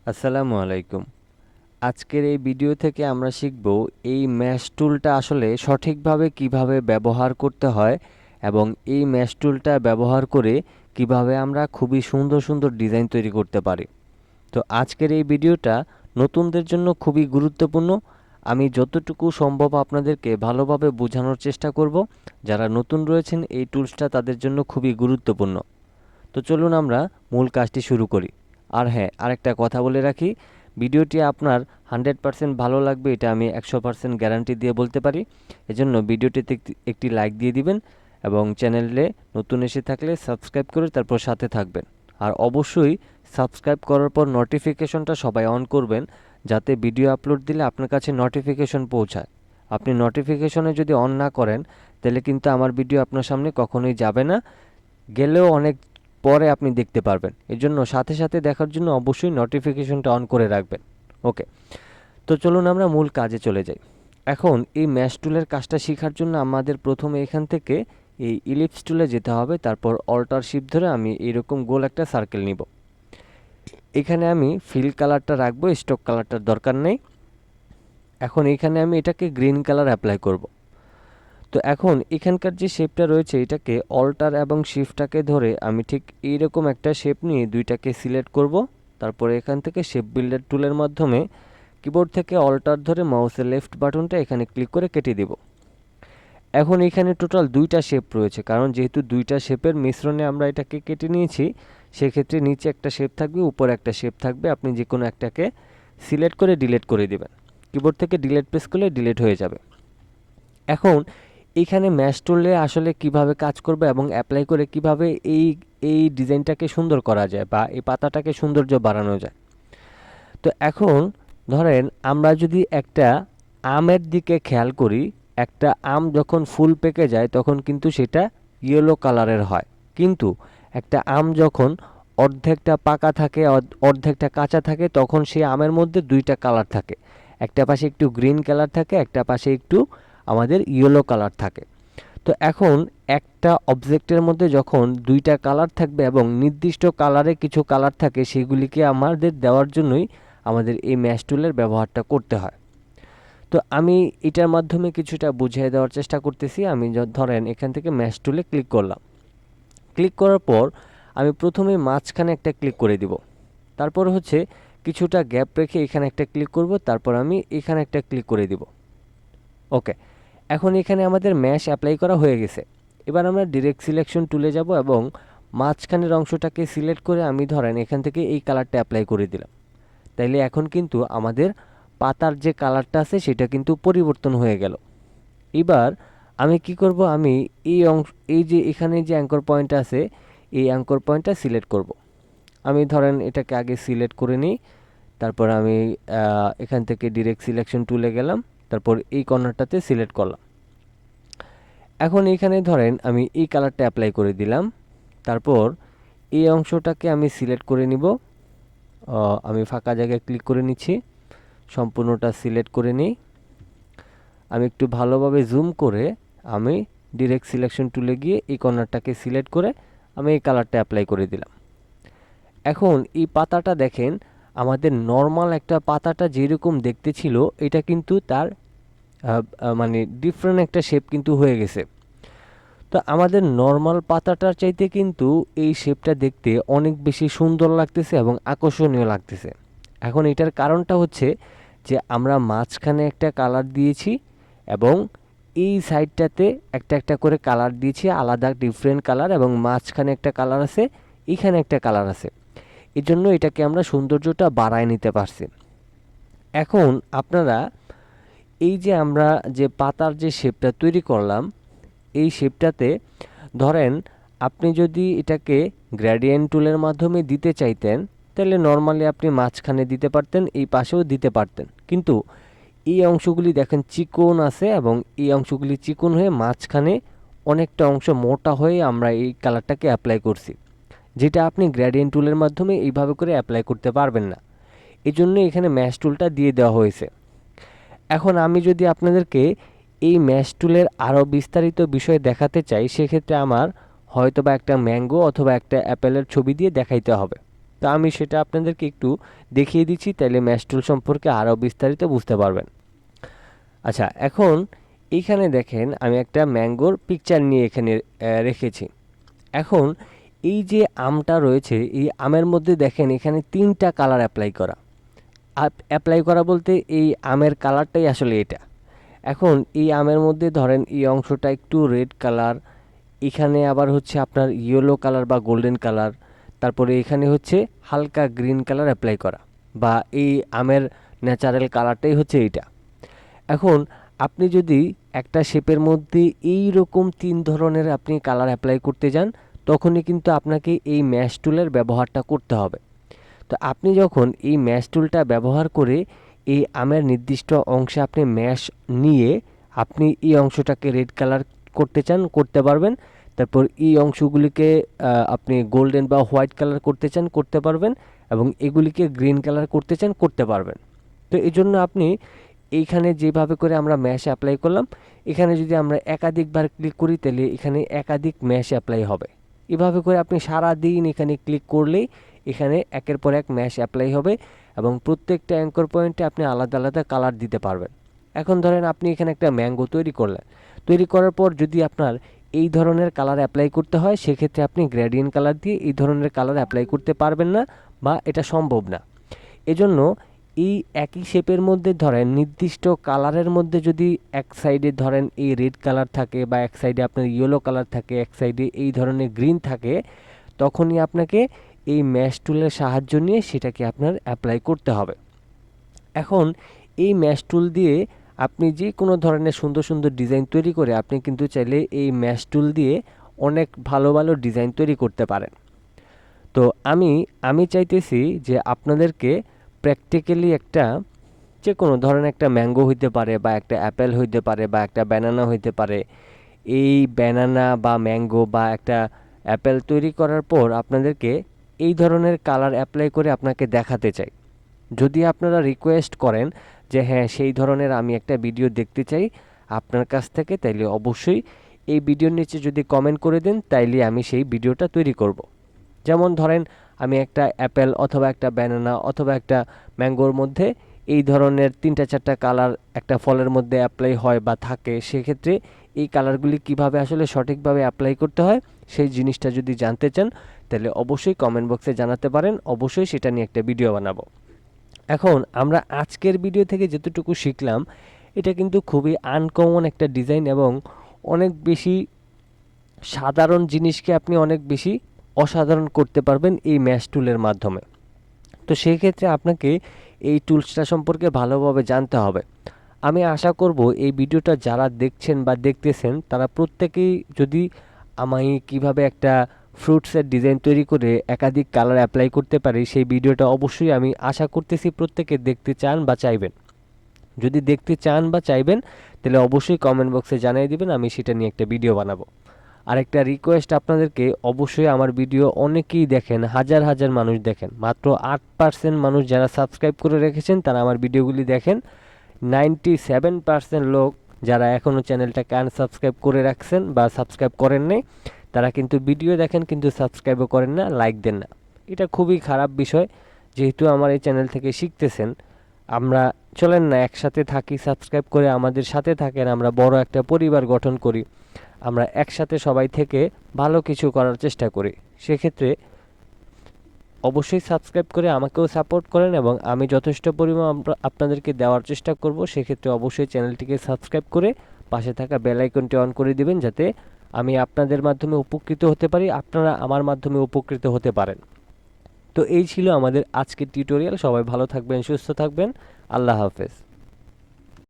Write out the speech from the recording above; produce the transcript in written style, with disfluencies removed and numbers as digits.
আসসালামু আলাইকুম। আজকের এই ভিডিও থেকে আমরা শিখব এই ম্যাশ টুলটা আসলে সঠিকভাবে কিভাবে ব্যবহার করতে হয় এবং এই ম্যাশ টুলটা ব্যবহার করে কিভাবে আমরা খুবই সুন্দর সুন্দর ডিজাইন তৈরি করতে পারি। তো আজকের এই ভিডিওটা নতুনদের জন্য খুবই গুরুত্বপূর্ণ। আমি যতটুকু সম্ভব আপনাদেরকে ভালোভাবে বোঝানোর চেষ্টা করব। যারা নতুন রয়েছেন এই টুলসটা তাদের জন্য খুবই গুরুত্বপূর্ণ। তো চলুন আমরা মূল কাজটি শুরু করি। আর হ্যাঁ, আরেকটা কথা বলে রাখি, ভিডিওটি আপনার 100% ভালো লাগবে এটা আমি 100% গ্যারান্টি দিয়ে বলতে পারি। এজন্য ভিডিওটিতে একটি লাইক দিয়ে দিবেন এবং চ্যানেলে নতুন এসে থাকলে সাবস্ক্রাইব করে তারপর সাথে থাকবেন। আর অবশ্যই সাবস্ক্রাইব করার পর নোটিফিকেশনটা সবাই অন করবেন, যাতে ভিডিও আপলোড দিলে আপনার কাছে নোটিফিকেশন পৌঁছায়। আপনি নোটিফিকেশনে যদি অন না করেন তাহলে কিন্তু আমার ভিডিও আপনার সামনে কখনোই যাবে না, গেলেও অনেক পরে আপনি দেখতে পারবেন। এর জন্য সাথে সাথে দেখার জন্য অবশ্যই নোটিফিকেশনটা অন করে রাখবেন। ওকে, তো চলুন আমরা মূল কাজে চলে যাই। এখন এই ম্যাশ টুলের কাজটা শেখার জন্য আমাদের প্রথমে এখান থেকে এই ইলিপস টুলে যেতে হবে। তারপর অল্টার শিফট ধরে আমি এরকম গোল একটা সার্কেল নিব। এখানে আমি ফিল কালারটা রাখবো, স্টক কালারটার দরকার নেই। এখন এখানে আমি এটাকে গ্রিন কালার অ্যাপ্লাই করব। তো এখন এখানকার যে শেপটা রয়েছে এটাকে অল্টার এবং শিফটটাকে ধরে আমি ঠিক এইরকম একটা শেপ নিয়ে দুইটাকে সিলেক্ট করব। তারপরে এখান থেকে শেপ বিল্ডার টুলের মাধ্যমে কিবোর্ড থেকে অল্টার ধরে মাউসের লেফট বাটনটা এখানে ক্লিক করে কেটে দেব। এখন এখানে টোটাল দুইটা শেপ রয়েছে, কারণ যেহেতু দুইটা শেপের মিশ্রণে আমরা এটাকে কেটে নিয়েছি, সেক্ষেত্রে নিচে একটা শেপ থাকবে, উপরে একটা শেপ থাকবে। আপনি যে কোনো একটাকে সিলেক্ট করে ডিলিট করে দেবেন। কিবোর্ড থেকে ডিলিট প্রেস করলে ডিলিট হয়ে যাবে। এখন এইখানে ম্যাশ টুলে আসলে কিভাবে কাজ করবে এবং অ্যাপ্লাই করে কিভাবে এই এই ডিজাইনটাকে সুন্দর করা যায় বা এই পাতাটাকে সৌন্দর্য বাড়ানো যায়। তো এখন ধরেন আমরা যদি একটা আমের দিকে খেয়াল করি, একটা আম যখন ফুল পেকে যায় তখন কিন্তু সেটা ইয়েলো কালারের হয়। কিন্তু একটা আম যখন অর্ধেকটা পাকা থাকে অর্ধেকটা কাঁচা থাকে তখন সেই আমের মধ্যে দুইটা কালার থাকে। একটা পাশে একটু গ্রিন কালার থাকে, একটা পাশে একটু আমাদের ইয়েলো কালার থাকে। তো এখন একটা অবজেক্টের মধ্যে যখন দুইটা কালার থাকবে এবং নির্দিষ্ট কালারে কিছু কালার থাকে, সেগুলিকে আমাদের দেওয়ার জন্যই আমাদের এই ম্যাশ টুলের ব্যবহারটা করতে হয়। তো আমি এটার মাধ্যমে কিছুটা বুঝিয়ে দেওয়ার চেষ্টা করতেছি। আমি ধরেন এখান থেকে ম্যাশ টুলে ক্লিক করলাম। ক্লিক করার পর আমি প্রথমে মাঝখানে একটা ক্লিক করে দিব। তারপর হচ্ছে কিছুটা গ্যাপ রেখে এখানে একটা ক্লিক করব। তারপর আমি এখানে একটা ক্লিক করে দিব। ওকে, এখন এখানে আমাদের ম্যাশ অ্যাপ্লাই করা হয়ে গেছে। এবার আমরা ডিরেক্ট সিলেকশন টুলে যাব এবং মাঝখানের অংশটাকে সিলেক্ট করে আমি ধরেন এখান থেকে এই কালারটা অ্যাপ্লাই করে দিলাম। তাইলে এখন কিন্তু আমাদের পাতার যে কালারটা আছে সেটা কিন্তু পরিবর্তন হয়ে গেল। এবার আমি কি করব, আমি এই অংশ, এই যে এখানে যে অ্যাঙ্কর পয়েন্ট আছে এই অ্যাঙ্কর পয়েন্টটা সিলেক্ট করব। আমি ধরেন এটাকে আগে সিলেক্ট করে নিই। তারপর আমি এখান থেকে ডিরেক্ট সিলেকশন টুলে গেলাম। তারপর এই কর্নারটাতে সিলেক্ট করলাম। এখন এখানে ধরেন আমি এই কালারটা অ্যাপ্লাই করে দিলাম। তারপর এই অংশটাকে আমি সিলেক্ট করে নিব। আমি ফাঁকা জায়গায় ক্লিক করে নিচ্ছি, সম্পূর্ণটা সিলেক্ট করে নিই। আমি একটু ভালোভাবে জুম করে আমি ডিরেক্ট সিলেকশন টুলে গিয়ে এই কর্নারটাকে সিলেক্ট করে আমি এই কালারটা অ্যাপ্লাই করে দিলাম। এখন এই পাতাটা দেখেন, আমাদের নর্মাল একটা পাতাটা যেরকম দেখতে ছিল এটা কিন্তু তার মানে ডিফারেন্ট একটা শেপ কিন্তু হয়ে গেছে। তো আমাদের নর্মাল পাতাটার চাইতে কিন্তু এই শেপটা দেখতে অনেক বেশি সুন্দর লাগতেছে এবং আকর্ষণীয় লাগতেছে। এখন এটার কারণটা হচ্ছে যে আমরা মাঝখানে একটা কালার দিয়েছি এবং এই সাইডটাতে একটা একটা করে কালার দিয়েছি, আলাদা ডিফারেন্ট কালার, এবং মাঝখানে একটা কালার আছে, এখানে একটা কালার আছে। এই জন্য এটাকে আমরা সৌন্দর্যটা বাড়ায় নিতে পারছি। এখন আপনারা এই যে আমরা যে পাতার যে শেপটা তৈরি করলাম, এই শেপটাতে ধরেন আপনি যদি এটাকে গ্রেডিয়েন্ট টুলের মাধ্যমে দিতে চাইতেন তাহলে নর্মালি আপনি মাঝখানে দিতে পারতেন, এই পাশেও দিতে পারতেন। কিন্তু এই অংশগুলি দেখেন চিকন আছে এবং এই অংশগুলি চিকন হয়ে মাঝখানে অনেকটা অংশ মোটা হয়ে আমরা এই কালারটাকে অ্যাপ্লাই করছি, যেটা আপনি গ্রেডিয়েন্ট টুলের মাধ্যমে এইভাবে করে অ্যাপ্লাই করতে পারবেন না। এই জন্য এখানে ম্যাশ টুলটা দিয়ে দেওয়া হয়েছে। এখন আমি যদি আপনাদেরকে এই ম্যাশ টুলের আরও বিস্তারিত বিষয় দেখাতে চাই, সেক্ষেত্রে আমার হয়তোবা একটা ম্যাঙ্গো অথবা একটা অ্যাপেলের ছবি দিয়ে দেখাইতে হবে। তো আমি সেটা আপনাদেরকে একটু দেখিয়ে দিচ্ছি, তাইলে ম্যাশ টুল সম্পর্কে আরও বিস্তারিত বুঝতে পারবেন। আচ্ছা, এখন এইখানে দেখেন আমি একটা ম্যাঙ্গোর পিকচার নিয়ে এখানে রেখেছি। এখন এই যে আমটা রয়েছে, এই আমের মধ্যে দেখেন এখানে 3টা কালার অ্যাপ্লাই করা বলতে এই আমের কালারটাই আসলে এটা। এখন এই আমের মধ্যে ধরেন এই অংশটা একটু রেড কালার, এখানে আবার হচ্ছে আপনার ইয়েলো কালার বা গোল্ডেন কালার, তারপরে এখানে হচ্ছে হালকা গ্রিন কালার অ্যাপ্লাই করা, বা এই আমের ন্যাচারাল কালারটাই হচ্ছে এইটা। এখন আপনি যদি একটা শেপের মধ্যে এই রকম 3 ধরনের আপনি কালার অ্যাপ্লাই করতে যান, তখনই কিন্তু আপনাকে এই ম্যাশ টুলের ব্যবহারটা করতে হবে। তো আপনি যখন এই ম্যাশ টুলটা ব্যবহার করে এই আমের নির্দিষ্ট অংশে আপনি ম্যাশ নিয়ে আপনি এই অংশটাকে রেড কালার করতে চান, করতে পারবেন। তারপর এই অংশগুলিকে আপনি গোল্ডেন বা হোয়াইট কালার করতে চান, করতে পারবেন। এবং এগুলিকে গ্রিন কালার করতে চান, করতে পারবেন। তো এই জন্য আপনি এইখানে যেভাবে করে আমরা ম্যাশ অ্যাপ্লাই করলাম, এখানে যদি আমরা একাধিকবার ক্লিক করি তাহলে এখানে একাধিক ম্যাশ অ্যাপ্লাই হবে। এভাবে করে আপনি সারা দিন এখানে ক্লিক করলেই এখানে একের পর এক ম্যাশ অ্যাপ্লাই হবে এবং প্রত্যেকটা অ্যাঙ্কর পয়েন্টে আপনি আলাদা আলাদা কালার দিতে পারবেন। এখন ধরেন আপনি এখানে একটা ম্যাঙ্গো তৈরি করলেন, তৈরি করার পর যদি আপনার এই ধরনের কালার অ্যাপ্লাই করতে হয়, সেক্ষেত্রে আপনি গ্রেডিয়েন্ট কালার দিয়ে এই ধরনের কালার অ্যাপ্লাই করতে পারবেন না, বা এটা সম্ভব না। এজন্য এই একই শেপের মধ্যে ধরেন নির্দিষ্ট কালারের মধ্যে যদি এক সাইডে ধরেন এই রেড কালার থাকে, বা এক সাইডে আপনার ইয়েলো কালার থাকে, এক সাইডে এই ধরনের গ্রিন থাকে, তখনই আপনাকে এই ম্যাশ টুলের সাহায্য নিয়ে সেটাকে আপনার অ্যাপ্লাই করতে হবে। এখন এই ম্যাশ টুল দিয়ে আপনি যে কোনো ধরনের সুন্দর সুন্দর ডিজাইন তৈরি করে আপনি কিন্তু চাইলে এই ম্যাশ টুল দিয়ে অনেক ভালো ভালো ডিজাইন তৈরি করতে পারেন। তো আমি চাইতেছি যে আপনাদেরকে প্র্যাকটিক্যালি একটা যে কোনো ধরনের একটা ম্যাঙ্গো হইতে পারে, বা একটা অ্যাপেল হইতে পারে, বা একটা ব্যানানা হইতে পারে, এই ব্যানানা বা ম্যাঙ্গো বা একটা অ্যাপেল তৈরি করার পর আপনাদেরকে এই ধরনের কালার অ্যাপ্লাই করে আপনাকে দেখাতে চাই। যদি আপনারা রিকোয়েস্ট করেন যে হ্যাঁ সেই ধরনের আমি একটা ভিডিও দেখতে চাই আপনার কাছ থেকে, তাইলে অবশ্যই এই ভিডিওর নিচে যদি কমেন্ট করে দেন, তাইলে আমি সেই ভিডিওটা তৈরি করব। যেমন ধরেন আমি একটা অ্যাপেল অথবা একটা ব্যানানা অথবা একটা ম্যাঙ্গোর মধ্যে এই ধরনের 3-4টা কালার একটা ফলের মধ্যে অ্যাপ্লাই হয় বা থাকে, সেক্ষেত্রে এই কালারগুলি কিভাবে আসলে সঠিকভাবে অ্যাপ্লাই করতে হয় সেই জিনিসটা যদি জানতে চান, তাহলে অবশ্যই কমেন্ট বক্সে জানাতে পারেন, অবশ্যই সেটা নিয়ে একটা ভিডিও বানাবো। এখন আমরা আজকের ভিডিও থেকে যতটুকু শিখলাম, এটা কিন্তু খুবই আনকমন একটা ডিজাইন এবং অনেক বেশি সাধারণ জিনিসকে আপনি অনেক বেশি অসাধারণ করতে পারবেন এই ম্যাশ টুলের মাধ্যমে। তো সেই ক্ষেত্রে আপনাকে এই টুলসটা সম্পর্কে ভালোভাবে জানতে হবে। আমি আশা করব এই ভিডিওটা যারা দেখছেন বা দেখতেছেন তারা প্রত্যেকেই যদি আমি কিভাবে একটা ফ্রুটসের ডিজাইন তৈরি করে একাধিক কালার অ্যাপ্লাই করতে পারি সেই ভিডিওটা অবশ্যই আমি আশা করতেছি প্রত্যেকে দেখতে চান বা চাইবেন। যদি দেখতে চান বা চাইবেন তাহলে অবশ্যই কমেন্ট বক্সে জানিয়ে দিবেন, আমি সেটা নিয়ে একটা ভিডিও বানাবো। আরেকটা রিকোয়েস্ট আপনাদেরকে, অবশ্যই আমার ভিডিও অনেকেই দেখেন, হাজার হাজার মানুষ দেখেন, মাত্র 8% মানুষ যারা সাবস্ক্রাইব করে রেখেছেন তারা আমার ভিডিওগুলি দেখেন। 97% লোক যারা এখনও চ্যানেলটাকে আনসাবস্ক্রাইব করে রাখছেন বা সাবস্ক্রাইব করেন নাই, তারা কিন্তু ভিডিও দেখেন কিন্তু সাবস্ক্রাইবও করেন না, লাইক দেন না। এটা খুবই খারাপ বিষয়। যেহেতু আমার এই চ্যানেল থেকে শিখতেছেন, আমরা চলেন না একসাথে থাকি, সাবস্ক্রাইব করে আমাদের সাথে থাকেন, আমরা বড় একটা পরিবার গঠন করি, আমরা একসাথে সবাই থেকে ভালো কিছু করার চেষ্টা করি। সেক্ষেত্রে অবশ্যই সাবস্ক্রাইব করে আমাকেও সাপোর্ট করেন এবং আমি যথেষ্ট পরিমাণ আপনাদেরকে দেওয়ার চেষ্টা করব। সেক্ষেত্রে অবশ্যই চ্যানেলটিকে সাবস্ক্রাইব করে পাশে থাকা বেল আইকনটি অন করে দিবেন, যাতে আমি আপনাদের মাধ্যমে উপকৃত হতে পারি, আপনারা আমার মাধ্যমে উপকৃত হতে পারেন। তো এই ছিল আমাদের আজকের টিউটোরিয়াল। সবাই ভালো থাকবেন, সুস্থ থাকবেন। আল্লাহ হাফেজ।